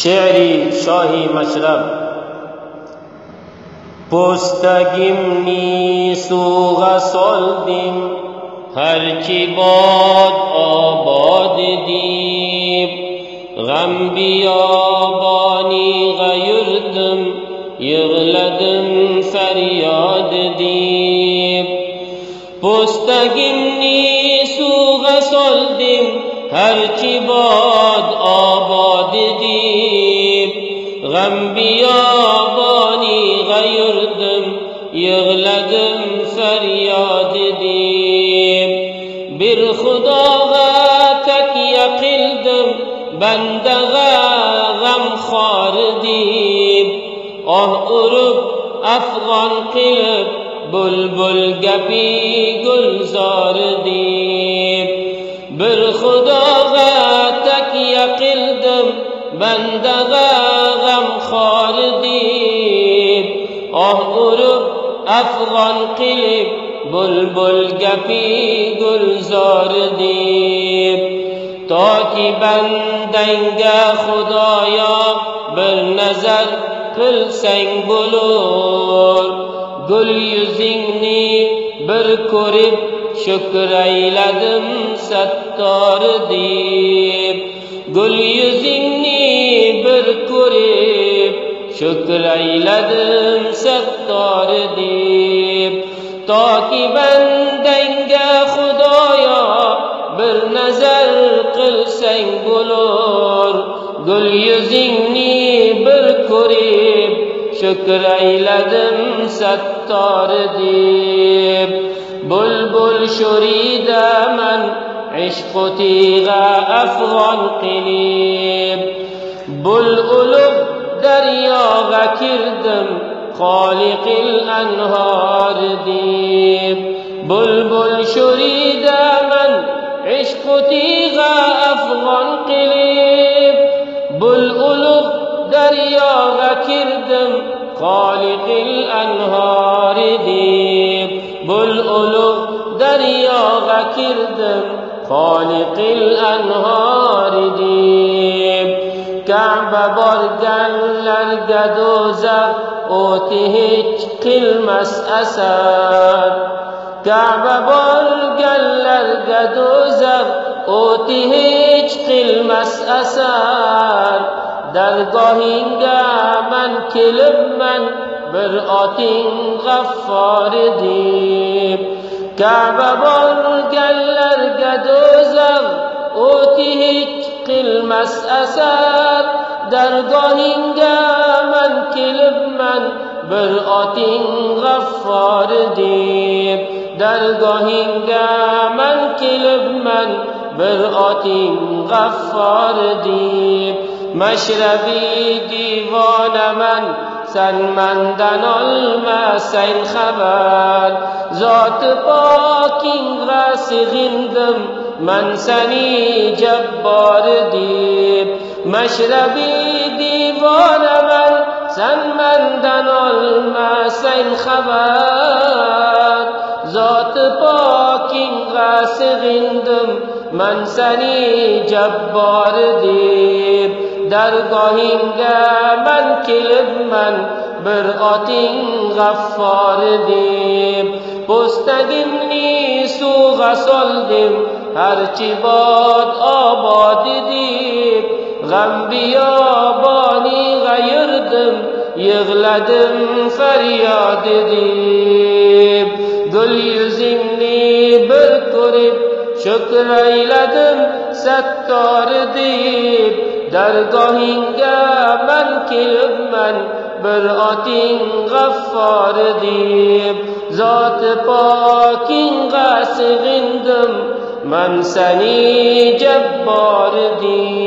شعری شاهی مشرب پستگیم نیسو غسالدیم هرچی باد آباد دیب غم بیابانی غیردم یغلدم فریاد دیب پستگیم نیسو غسالدیم هرچی باد آباد دیب غم بیابانی غیردم یغلدم فریاد دیب بر خداغا تکیه قلدم بندغا غم خار دیب آه اروب افغان قلب بلبل گپی گلزار دیب بر خداغا تکیه قلدم بندغا غم خار دیب آه اروب افغان قلب بلبل گپی گلزار دیب تا کی بندنگ خدایا بر نظر قل سنگ بلور گل yüzünü bir körüp şükreyledim settar deyip gül yüzünü bir körüp şükreyledim settar deyip ta ki bendenge Xudaya bir nazar qilsang bo'lur gül yüzünü bir körüp şükreyledim settar deyip بلبل شريدة من عشق تيغا أفغان قليب بلبلب درياغا كردم خالق الأنهار ديب بلبل شريدة من عشق تيغا أفغان قليب بلبلب درياغا كردم خالق الأنهار ديب بلبلب درياغا كردم خالق الأنهار ديب كعبة borganlarga do'zax o'ti hech qilmas asar Ka'ba borganlarga do'zax o'ti hech qilmas asar dargohingga man kelibman bir oting g'affor deb Ka'ba borganlarga do'zax o'ti hech qilmas asar dargohingga man kelibman bir oting g'affor deb dargohingga man kelibman bir oting g'affor deb mashrabi divonaman sen mandan olmasang xabar zoti pokingga sig'indim man sani jabbor deb mashrabi divonaman sen mandan olmasang xabar zoti pokingga sig'indim man sani jabbor deb dargohingga man kelibman bir oting g'affor deb po'stagimni suvga soldim harchi bod obod deb g'am biyoboni g'ayirdim yig'ladim faryod deb gul yuzingni bir ko'rib shukrayladim sattor deb dargohingga man kelibman bir oting g'affor deb zoti pokingga sig'indim man sani jabbor deb